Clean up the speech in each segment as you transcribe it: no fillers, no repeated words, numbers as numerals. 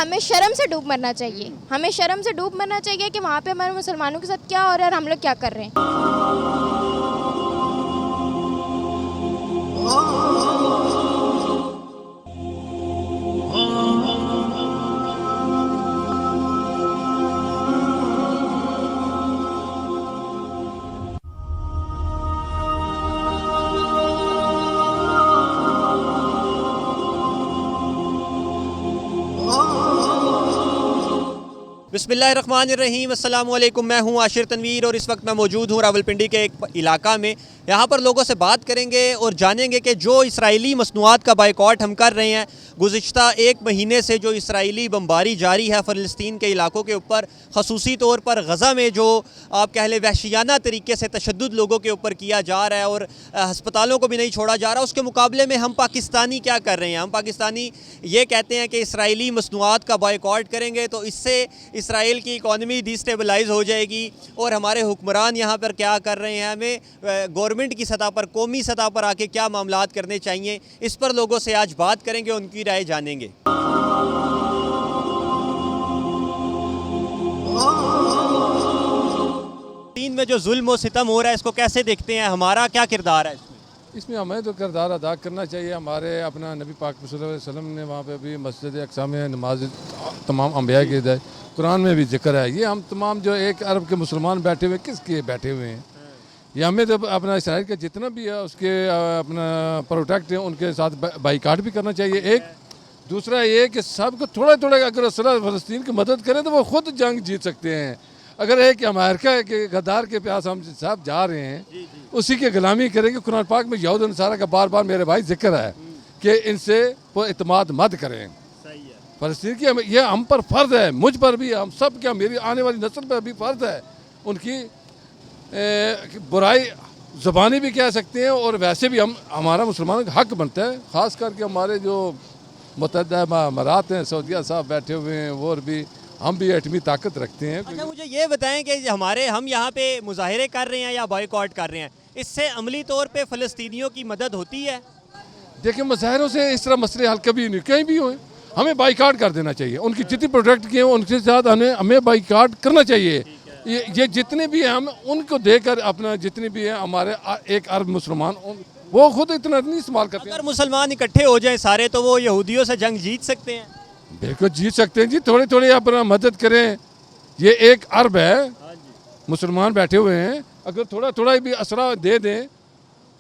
हमें शर्म से डूब मरना चाहिए, हमें शर्म से डूब मरना चाहिए कि वहाँ पे हमारे मुसलमानों के साथ क्या हो रहा है और हम लोग क्या कर रहे हैं। बिस्मिल्लाहिर्रहमानिर्रहीम, अस्सलाम वालेकुम। मैं हूं आशिर तनवीर और इस वक्त मैं मौजूद हूं रावलपिंडी के एक इलाका में। यहाँ पर लोगों से बात करेंगे और जानेंगे कि जो इसराइली मसनूआत का बाइकॉट हम कर रहे हैं, गुज़िश्ता एक महीने से जो इसराइली बमबारी जारी है फ़लस्तीन के इलाकों के ऊपर, ख़ुसूसी तौर पर गज़ा में जो आप कह लें वहशियाना तरीके से तशद्दुद लोगों के ऊपर किया जा रहा है और हस्पतालों को भी नहीं छोड़ा जा रहा, उसके मुकाबले में हम पाकिस्तानी क्या कर रहे हैं? हम पाकिस्तानी ये कहते हैं कि इसराइली मसनूआत का बाइकॉट करेंगे तो इससे इसराइल की इकॉनमी डिस्टेबलाइज हो जाएगी। और हमारे हुक्मरान यहाँ पर क्या कर रहे हैं, हमें गवर्नमेंट की सतह पर, कौमी सतह पर आके क्या मामलात करने चाहिए, इस पर लोगों से आज बात करेंगे, उनकी राय जानेंगे। चीन में जो जुल्म और सितम हो रहा है, इसको कैसे देखते हैं? हमारा क्या किरदार है इसमें? हमें तो किरदार अदा करना चाहिए। हमारे अपना नबी पाक सल्लल्लाहु अलैहि वसल्लम ने वहाँ पे भी मस्जिद अक़सा में नमाज तमाम अम्बिया की है, कुरान में भी जिक्र है। ये हम तमाम जो एक अरब के मुसलमान बैठे हुए किसके बैठे हुए हैं? ये हमें तो अपना इसराइल का जितना भी है उसके अपना प्रोटेक्ट है, उनके साथ बाइकाट भी करना चाहिए। एक दूसरा ये कि सबको थोड़ा थोड़ा अगर फ़लस्तीन की मदद करें तो वो खुद जंग जीत सकते हैं। अगर है कि अमेरिका के गद्दार के प्यास हम सब जा रहे हैं, उसी की गुलामी करेंगे। कुरान पाक में यहूद नसारा का बार बार मेरे भाई जिक्र है कि इनसे वो इत्मीनान मत करें। फ़लस्तीन की ये हम पर फ़र्ज़ है, मुझ पर भी, हम सब क्या, मेरी आने वाली नस्ल पर भी फ़र्ज़ है। उनकी बुराई ज़बानी भी कह सकते हैं और वैसे भी हमारा मुसलमानों का हक बनता है। ख़ास करके हमारे जो मुत्तहदा अमारात हैं, सऊदीया साहब बैठे हुए हैं, वो भी हम भी एटमी ताकत रखते हैं। अच्छा, मुझे ये बताएं कि हम यहाँ पे मुजाहरे कर रहे हैं या बॉयकॉट कर रहे हैं, इससे अमली तौर पे फ़लस्तीनियों की मदद होती है? देखिए, मुजाहरों से इस तरह मसले हल कभी नहीं, कहीं भी हुए, हमें बाइकाट कर देना चाहिए। उनकी जितनी प्रोटेक्ट किए उनके साथ हमें बाइकाट करना चाहिए। ये जितने भी हैं हम उनको देकर अपना जितने भी हैं हमारे एक अरब मुसलमान, वो खुद इतना नहीं इस्तेमाल करते। अगर मुसलमान इकट्ठे हो जाएं सारे तो वो यहूदियों से जंग जीत सकते हैं? बिल्कुल जीत सकते हैं जी, थोड़े थोड़े अपना मदद करें। ये एक अरब है, मुसलमान बैठे हुए हैं, अगर थोड़ा थोड़ा भी असरा दे दें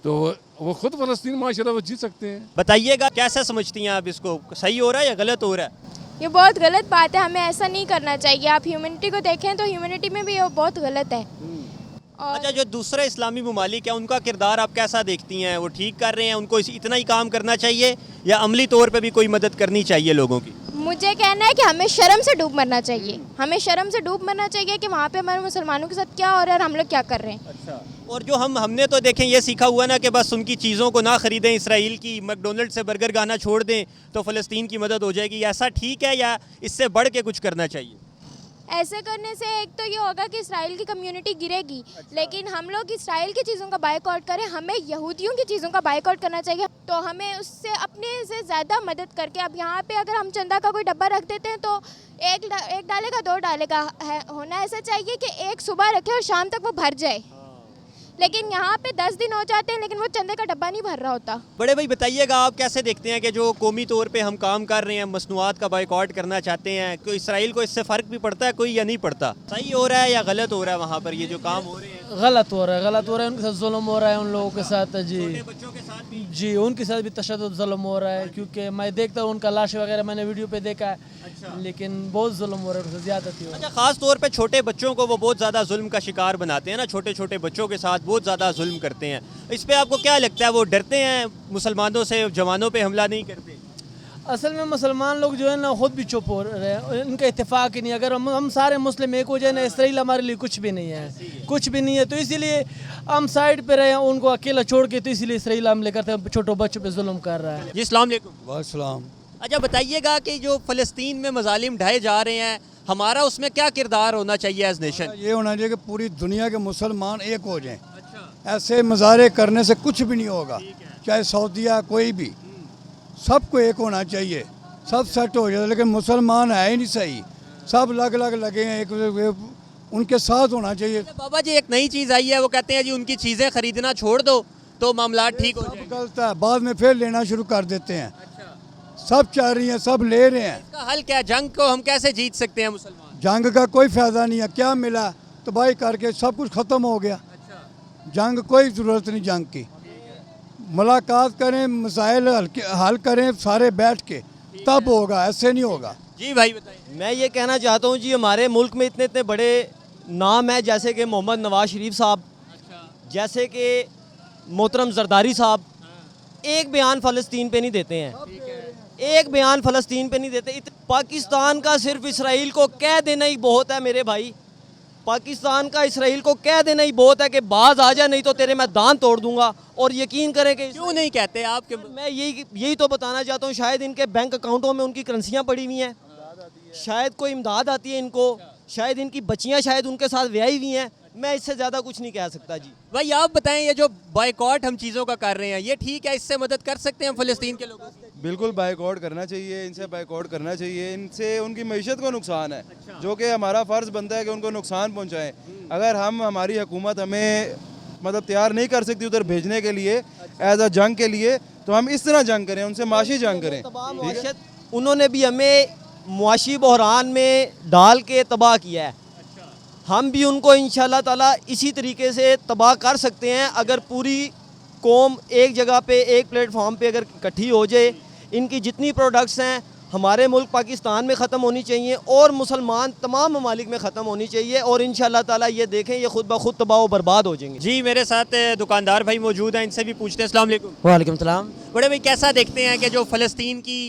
तो वो खुद फ़लस्तीन माशरा वो जीत सकते हैं। बताइएगा कैसा समझती हैं आप इसको, सही हो रहा है या गलत हो रहा है? ये बहुत गलत बात है, हमें ऐसा नहीं करना चाहिए। आप ह्यूमैनिटी को देखें तो ह्यूमैनिटी में भी ये बहुत गलत है। और अच्छा, जो दूसरे इस्लामी ममालिक हैं उनका किरदार आप कैसा देखती हैं? वो ठीक कर रहे हैं, उनको इतना ही काम करना चाहिए या अमली तौर पे भी कोई मदद करनी चाहिए लोगों की? मुझे कहना है कि हमें शर्म से डूब मरना चाहिए, हमें शर्म से डूब मरना चाहिए कि वहाँ पे हमारे मुसलमानों के साथ क्या हो रहा है और हम लोग क्या कर रहे हैं। अच्छा, और जो हमने तो देखें ये सीखा हुआ ना कि बस उनकी चीज़ों को ना ख़रीदें, इसराइल की मैकडोनल्ड से बर्गर खाना छोड़ दें तो फ़लस्तीन की मदद हो जाएगी। ऐसा ठीक है या इससे बढ़ के कुछ करना चाहिए? ऐसे करने से एक तो ये होगा कि इसराइल की कम्युनिटी गिरेगी। लेकिन हम लोग इसराइल की चीज़ों का बायकॉट करें, हमें यहूदियों की चीज़ों का बायकॉट करना चाहिए। तो हमें उससे अपने से ज़्यादा मदद करके, अब यहाँ पे अगर हम चंदा का कोई डब्बा रख देते हैं तो एक डालेगा 2 डालेगा है, होना ऐसा चाहिए कि एक सुबह रखे और शाम तक वो भर जाए। लेकिन यहाँ पे 10 दिन हो जाते हैं लेकिन वो चंदे का डब्बा नहीं भर रहा होता। बड़े भाई बताइएगा, आप कैसे देखते हैं कि जो कौमी तौर पे हम काम कर रहे हैं, मसनूआत का बाइकॉट करना चाहते हैं, कोई इसराइल को इससे फ़र्क भी पड़ता है कोई या नहीं पड़ता? सही हो रहा है या गलत हो रहा है वहाँ पर ये जो काम हो रहे हैं? गलत हो रहा है, गलत हो रहा है। उनके साथ जुल्म हो रहा है, उन लोगों के साथ जी, छोटे बच्चों के साथ भी? जी उनके साथ भी तशद्दुद जुल्म हो रहा है। क्योंकि मैं देखता हूँ उनका लाश वगैरह मैंने वीडियो पे देखा है। अच्छा। लेकिन बहुत जुल्म हो रहा है, उनसे ज़्यादती हो रही है। अच्छा, ख़ास तौर पे छोटे बच्चों को वो बहुत ज़्यादा जुल्म का शिकार बनाते हैं ना, छोटे छोटे बच्चों के साथ बहुत ज़्यादा जुल्म करते हैं। इस पे आपको क्या लगता है, वो डरते हैं मुसलमानों से, जवानों पे हमला नहीं करते? असल में मुसलमान लोग जो है ना खुद भी चुप हो रहे हैं, इनका इत्तेफाक ही नहीं। अगर हम सारे मुस्लिम एक हो जाए ना, इसराइल हमारे लिए कुछ भी नहीं है, कुछ भी नहीं है। तो इसीलिए हम साइड पे रहे, उनको अकेला छोड़ के, तो इसीलिए इसराइल हमले करते हैं, छोटों बच्चों पे जुल्म कर रहा है। जी, अस्सलाम वालेकुम। वालेकुम। अच्छा, बताइएगा कि जो फ़लस्तीन में मज़ालिम ढाए जा रहे हैं, हमारा उसमें क्या किरदार होना चाहिए एज नेशन? ये होना चाहिए कि पूरी दुनिया के मुसलमान एक हो जाएं। ऐसे मुजाहरे करने से कुछ भी नहीं होगा, चाहे सऊदीया कोई भी, सबको एक होना चाहिए। सब सेट हो जाता, लेकिन मुसलमान है ही नहीं सही, सब अलग अलग लगे हैं, एक उनके साथ होना चाहिए। बाबा जी एक नई चीज़ आई है, वो कहते हैं जी उनकी चीज़ें खरीदना छोड़ दो तो मामला ठीक हो सब जाएंगे। गलत है, बाद में फिर लेना शुरू कर देते हैं। सब चाह रही हैं, सब ले रहे हैं। इसका हल क्या है? जंग को हम कैसे जीत सकते हैं मुसलमान? जंग का कोई फायदा नहीं है, क्या मिला तबाही करके सब कुछ ख़त्म हो गया। जंग कोई ज़रूरत नहीं जंग की, मुलाकात करें, मसाइल हल करें सारे बैठ के, तब होगा, ऐसे नहीं होगा। जी भाई बताइए। मैं ये कहना चाहता हूँ जी, हमारे मुल्क में इतने इतने बड़े नाम हैं, जैसे कि मोहम्मद नवाज शरीफ साहब, जैसे कि मोहतरम जरदारी साहब, एक बयान फ़लस्तीन पे नहीं देते हैं, एक बयान फ़लस्तीन पे नहीं देते। पाकिस्तान का सिर्फ इसराइल को कह देना ही बहुत है मेरे भाई, पाकिस्तान का इसराइल को कह देना ही बहुत है कि बाज आ जा, नहीं तो तेरे मैं दांत तोड़ दूंगा। और यकीन करें कि क्यों नहीं कहते आपके? मैं यही तो बताना चाहता हूँ, शायद इनके बैंक अकाउंटों में उनकी करेंसियाँ पड़ी हुई हैं, शायद कोई इमदाद आती है इनको, शायद इनकी बच्चियाँ शायद उनके साथ ब्याही हुई हैं। मैं इससे ज़्यादा कुछ नहीं कह सकता जी। भाई आप बताएं, ये जो बायकॉट हम चीज़ों का कर रहे हैं ये ठीक है? इससे मदद कर सकते हैं फ़लस्तीन के लोगों से? बिल्कुल बायकॉट करना चाहिए, इनसे बायकॉट करना चाहिए, इनसे उनकी मईशत को नुकसान है, जो कि हमारा फ़र्ज़ बनता है कि उनको नुकसान पहुँचाएँ। अगर हमारी हुकूमत हमें मतलब तैयार नहीं कर सकती उधर भेजने के लिए एज अ जंग के लिए, तो हम इस तरह जंग करें, उनसे माशी जंग करें। ठीक है? उन्होंने भी हमें मुआशी बहरान में डाल के तबाह किया है, हम भी उनको इंशाल्लाह ताला इसी तरीके से तबाह कर सकते हैं। अगर पूरी कौम एक जगह पे, एक प्लेटफॉर्म पे अगर इकट्ठी हो जाए, इनकी जितनी प्रोडक्ट्स हैं हमारे मुल्क पाकिस्तान में ख़त्म होनी चाहिए और मुसलमान तमाम ममालिक में ख़त्म होनी चाहिए, और इंशाल्लाह ताला ये देखें ये खुद ब खुद तबाह व बर्बाद हो जाएंगे। जी मेरे साथ दुकानदार भाई मौजूद हैं, इनसे भी पूछते हैं। अस्सलाम वालेकुम। वालेकुम सलाम। बड़े भाई कैसा देखते हैं कि जो फ़लस्तीन की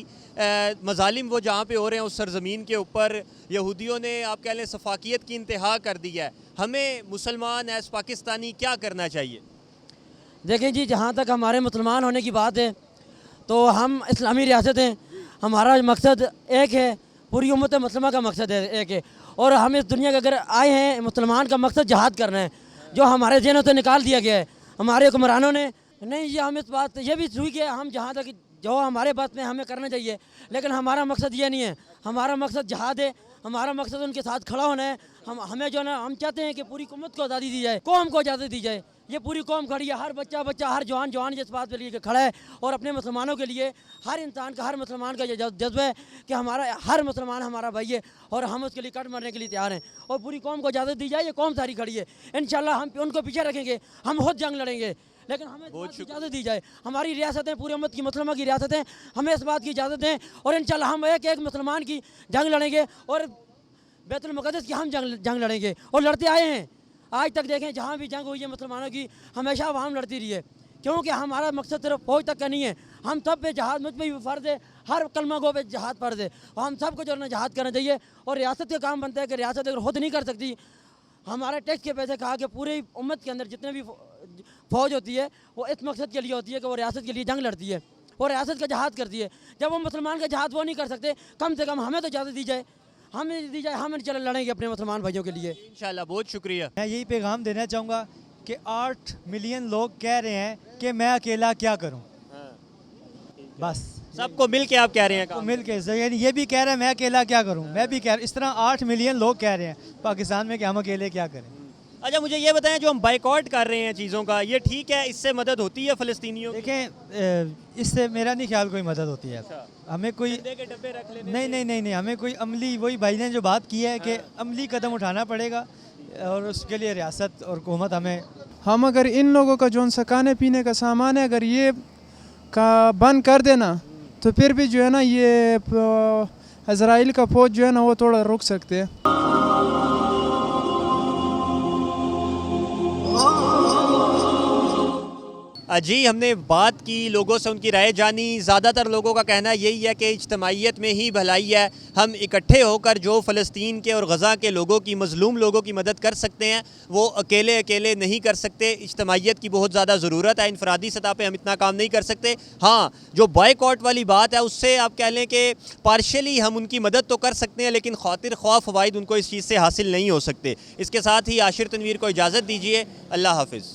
मज़ालिम वो जहाँ पे हो रहे हैं उस सरज़मीन के ऊपर यहूदियों ने आप कह लें सफाकियत की इंतहा कर दी है, हमें मुसलमान एज़ पाकिस्तानी क्या करना चाहिए? देखें जी, जहाँ तक हमारे मुसलमान होने की बात है तो हम इस्लामी रियासत हैं, हमारा मकसद एक है, पूरी उम्मत मुसलमान का मकसद है एक है, और हम इस दुनिया के अगर आए हैं मुसलमान का मकसद जहाद करना है, जो हमारे जहनों से निकाल दिया गया है हमारे हुक्मरानों ने। नहीं ये हम इस बात ये भी सुई के हम जहाँ तक जो हमारे बात में हमें करना चाहिए, लेकिन हमारा मकसद ये नहीं है, हमारा मकसद जहाद है, हमारा मकसद उनके साथ खड़ा होना है। हमें जो ना हम चाहते हैं कि पूरी उम्मत को आज़ादी दी जाए, कौम को आज़ादी दी जाए। ये पूरी कौम खड़ी है, हर बच्चा हर जवान इस बात पे लिए खड़ा है, और अपने मुसलमानों के लिए हर इंसान का, हर मुसलमान का ये जज्बा है कि हमारा हर मुसलमान हमारा भाई है और हम उसके लिए कट मरने के लिए तैयार हैं, और पूरी कौम को इजाज़त दी जाए। ये कौम सारी खड़ी है, इंशाल्लाह हम उनको पीछे रखेंगे, हम खुद जंग लड़ेंगे, लेकिन हमें इजाज़त दी जाए। हमारी रियासतें पूरी उम्मत की मुसलमान की रियासतें, हमें इस बात की इजाज़त दें, और इंशाल्लाह हम एक मुसलमान की जंग लड़ेंगे और बैतुल मुक़द्दस की हम जंग लड़ेंगे और लड़ते आए हैं। आज तक देखें जहाँ भी जंग हुई है मुसलमानों की, हमेशा अवाम लड़ती रही है, क्योंकि हमारा मकसद सिर्फ फौज तक का नहीं है, हम सब पे जहाद, मुझ पे भी फ़र्ज़ है, हर कलमा गो पे जहाद फ़र्ज़ है, और हम सबको जो है ना जहाद करना चाहिए। और रियासत का काम बनता है कि रियासत अगर खुद नहीं कर सकती, हमारे टैक्स के पैसे खा के पूरी उम्मत के अंदर जितने भी फौज होती है वो इस मकसद के लिए होती है कि वो रियासत के लिए जंग लड़ती है और रियासत का जहाद करती है। जब वो मुसलमान का जहाद वो नहीं कर सकते, कम से कम हमें तो इजाज़त दी जाए, हमें दी जाए, हम चल लड़ेंगे अपने मुसलमान भाइयों के लिए इंशाल्लाह। बहुत शुक्रिया। मैं यही पैगाम देना चाहूँगा कि 8 मिलियन लोग कह रहे हैं कि मैं अकेला क्या करूँ, बस सबको मिल के आप कह रहे हैं तो काम? मिल के, यानी ये भी कह रहे हैं मैं अकेला क्या करूँ, मैं भी कह रहा, इस तरह 8 मिलियन लोग कह रहे हैं पाकिस्तान में कि हम अकेले क्या करें। अच्छा मुझे ये बताएं, जो हम बायकॉट कर रहे हैं चीज़ों का, ये ठीक है? इससे मदद होती है फ़लस्तीनियों? देखें इससे मेरा नहीं ख्याल कोई मदद होती है, हमें कोई के डब्बे रख लेने नहीं, हमें कोई अमली, वही भाई ने जो बात की है कि अमली कदम उठाना पड़ेगा, और उसके लिए रियासत और हुकूमत हम अगर इन लोगों का जो सा खाने पीने का सामान है अगर ये का बंद कर देना, तो फिर भी जो है ना ये इजराइल का फौज जो है ना वो थोड़ा रुक सकते हैं। जी हमने बात की, लोगों से उनकी राय जानी। ज़्यादातर लोगों का कहना यही है कि इज्तमाइयत में ही भलाई है, हम इकट्ठे होकर जो फ़लस्तीन के और गज़ा के लोगों की, मज़लूम लोगों की मदद कर सकते हैं, वो अकेले नहीं कर सकते। इज्तमाइयत की बहुत ज़्यादा ज़रूरत है, इनफरादी सतह पे हम इतना काम नहीं कर सकते। हाँ, जो बायकॉट वाली बात है उससे आप कह लें कि पार्शली हम उनकी मदद तो कर सकते हैं, लेकिन खातिर ख्वाह फ़वाइद उनको इस चीज़ से हासिल नहीं हो सकते। इसके साथ ही आशिर तनवीर को इजाज़त दीजिए। अल्लाह हाफ़िज़।